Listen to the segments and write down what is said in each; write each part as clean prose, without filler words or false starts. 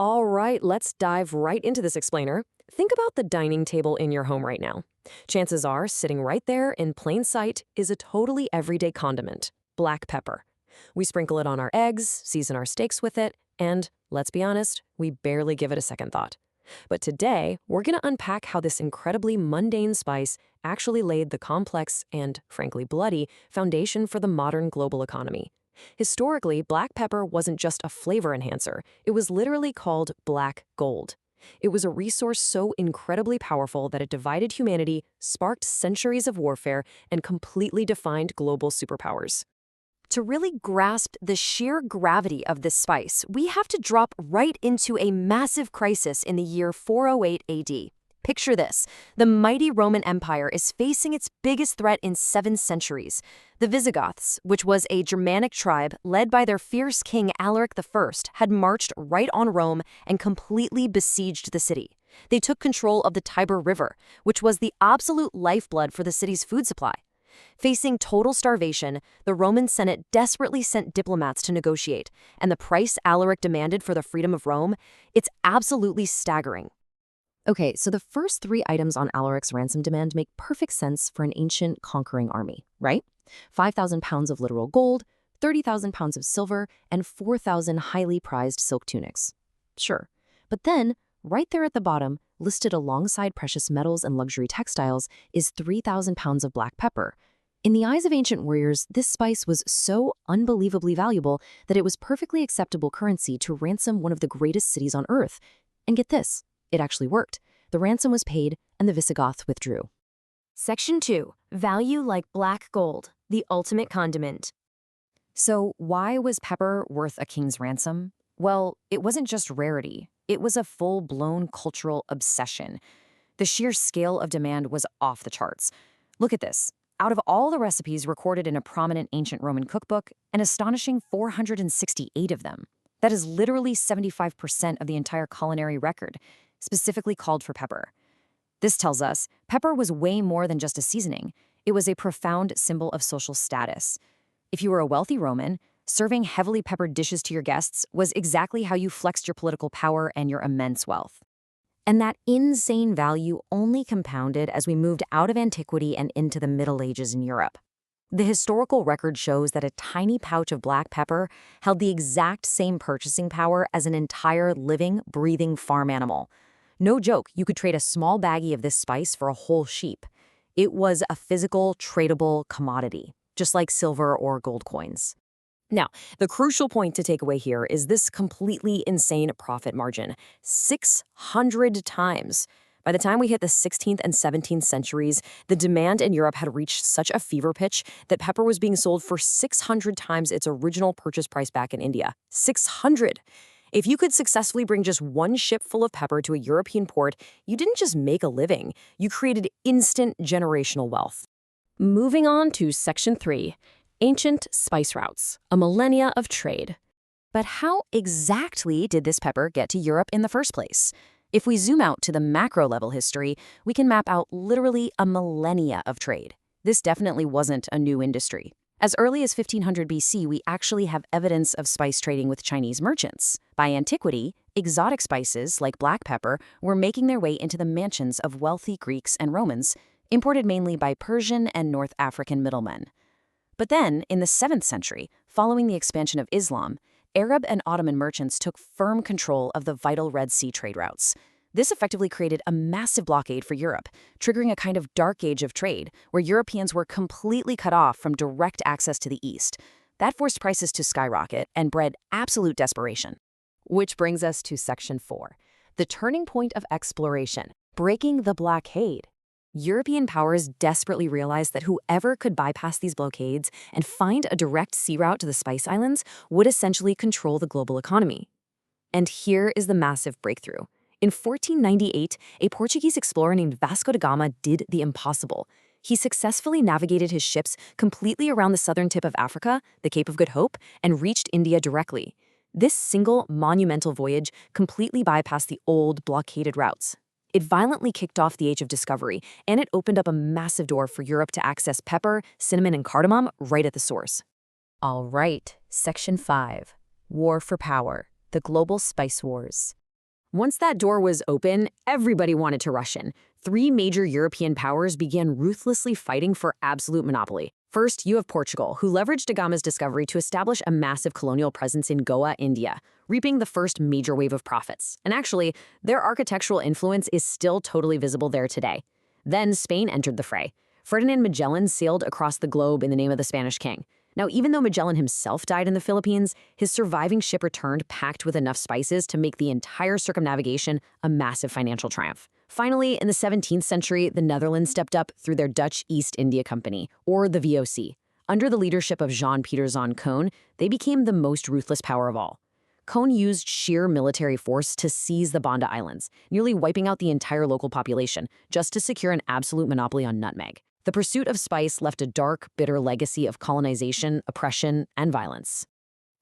All right, let's dive right into this explainer. Think about the dining table in your home right now. Chances are, sitting right there in plain sight is a totally everyday condiment, black pepper. We sprinkle it on our eggs, season our steaks with it, and, let's be honest, we barely give it a second thought. But today, we're going to unpack how this incredibly mundane spice actually laid the complex and, frankly, bloody foundation for the modern global economy. Historically, black pepper wasn't just a flavor enhancer, it was literally called black gold. It was a resource so incredibly powerful that it divided humanity, sparked centuries of warfare, and completely defined global superpowers. To really grasp the sheer gravity of this spice, we have to drop right into a massive crisis in the year 408 AD. Picture this. The mighty Roman Empire is facing its biggest threat in 7 centuries. The Visigoths, which was a Germanic tribe led by their fierce king Alaric I, had marched right on Rome and completely besieged the city. They took control of the Tiber River, which was the absolute lifeblood for the city's food supply. Facing total starvation, the Roman Senate desperately sent diplomats to negotiate, and the price Alaric demanded for the freedom of Rome, it's absolutely staggering. Okay, so the first 3 items on Alaric's ransom demand make perfect sense for an ancient conquering army, right? 5,000 pounds of literal gold, 30,000 pounds of silver, and 4,000 highly prized silk tunics. Sure. But then, right there at the bottom, listed alongside precious metals and luxury textiles, is 3,000 pounds of black pepper. In the eyes of ancient warriors, this spice was so unbelievably valuable that it was perfectly acceptable currency to ransom one of the greatest cities on earth. And get this. It actually worked. The ransom was paid, and the Visigoths withdrew. Section 2. Value like black gold, the ultimate condiment. So why was pepper worth a king's ransom? Well, it wasn't just rarity. It was a full-blown cultural obsession. The sheer scale of demand was off the charts. Look at this. Out of all the recipes recorded in a prominent ancient Roman cookbook, an astonishing 468 of them. That is literally 75% of the entire culinary record, specifically called for pepper. This tells us pepper was way more than just a seasoning. It was a profound symbol of social status. If you were a wealthy Roman, serving heavily peppered dishes to your guests was exactly how you flexed your political power and your immense wealth. And that insane value only compounded as we moved out of antiquity and into the Middle Ages in Europe. The historical record shows that a tiny pouch of black pepper held the exact same purchasing power as an entire living, breathing farm animal. No joke, you could trade a small baggie of this spice for a whole sheep. It was a physical, tradable commodity, just like silver or gold coins. Now, the crucial point to take away here is this completely insane profit margin, 600 times. By the time we hit the 16th and 17th centuries, the demand in Europe had reached such a fever pitch that pepper was being sold for 600 times its original purchase price back in India. 600! If you could successfully bring just one ship full of pepper to a European port, you didn't just make a living, you created instant generational wealth. Moving on to Section 3, Ancient Spice Routes, a millennia of trade. But how exactly did this pepper get to Europe in the first place? If we zoom out to the macro-level history, we can map out literally a millennia of trade. This definitely wasn't a new industry. As early as 1500 BC, we actually have evidence of spice trading with Chinese merchants. By antiquity, exotic spices, like black pepper, were making their way into the mansions of wealthy Greeks and Romans, imported mainly by Persian and North African middlemen. But then, in the 7th century, following the expansion of Islam, Arab and Ottoman merchants took firm control of the vital Red Sea trade routes. This effectively created a massive blockade for Europe, triggering a kind of dark age of trade, where Europeans were completely cut off from direct access to the East. That forced prices to skyrocket and bred absolute desperation. Which brings us to Section 4, the turning point of exploration, breaking the blockade. European powers desperately realized that whoever could bypass these blockades and find a direct sea route to the Spice Islands would essentially control the global economy. And here is the massive breakthrough. In 1498, a Portuguese explorer named Vasco da Gama did the impossible. He successfully navigated his ships completely around the southern tip of Africa, the Cape of Good Hope, and reached India directly. This single monumental voyage completely bypassed the old blockaded routes. It violently kicked off the Age of Discovery, and it opened up a massive door for Europe to access pepper, cinnamon, and cardamom right at the source. All right, Section 5, War for Power, the Global Spice Wars. Once that door was open, everybody wanted to rush in. Three major European powers began ruthlessly fighting for absolute monopoly. First, you have Portugal, who leveraged da Gama's discovery to establish a massive colonial presence in Goa, India, reaping the first major wave of profits. And actually, their architectural influence is still totally visible there today. Then Spain entered the fray. Ferdinand Magellan sailed across the globe in the name of the Spanish king. Now, even though Magellan himself died in the Philippines, his surviving ship returned packed with enough spices to make the entire circumnavigation a massive financial triumph. Finally, in the 17th century, the Netherlands stepped up through their Dutch East India Company, or the VOC. Under the leadership of Jean-Pieter van Koon, they became the most ruthless power of all. Koon used sheer military force to seize the Banda Islands, nearly wiping out the entire local population, just to secure an absolute monopoly on nutmeg. The pursuit of spice left a dark, bitter legacy of colonization, oppression, and violence.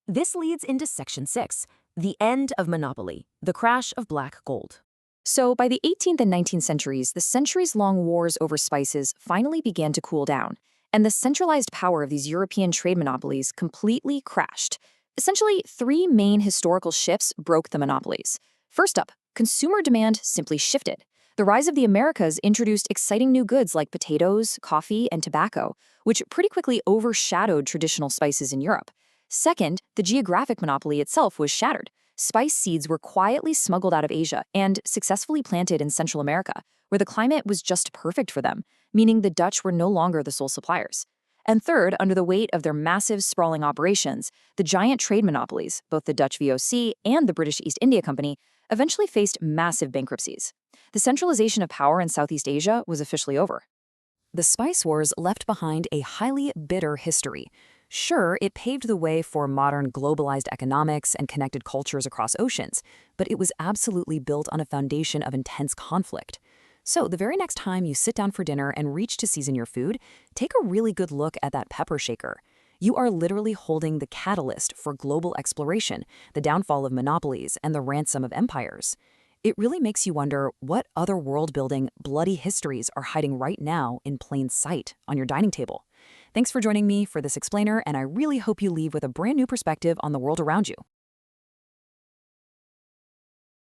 This leads into Section 6, the end of monopoly, the crash of black gold. So, by the 18th and 19th centuries, the centuries-long wars over spices finally began to cool down, and the centralized power of these European trade monopolies completely crashed. Essentially, three main historical shifts broke the monopolies. First up, consumer demand simply shifted. The rise of the Americas introduced exciting new goods like potatoes, coffee, and tobacco, which pretty quickly overshadowed traditional spices in Europe. Second, the geographic monopoly itself was shattered. Spice seeds were quietly smuggled out of Asia and successfully planted in Central America, where the climate was just perfect for them, meaning the Dutch were no longer the sole suppliers. And third, under the weight of their massive, sprawling operations, the giant trade monopolies, both the Dutch VOC and the British East India Company, eventually faced massive bankruptcies. The centralization of power in Southeast Asia was officially over. The Spice Wars left behind a highly bitter history. Sure, it paved the way for modern globalized economics and connected cultures across oceans, but it was absolutely built on a foundation of intense conflict. So the very next time you sit down for dinner and reach to season your food, take a really good look at that pepper shaker. You are literally holding the catalyst for global exploration, the downfall of monopolies, and the ransom of empires. It really makes you wonder what other world-building, bloody histories are hiding right now in plain sight on your dining table. Thanks for joining me for this explainer, and I really hope you leave with a brand new perspective on the world around you.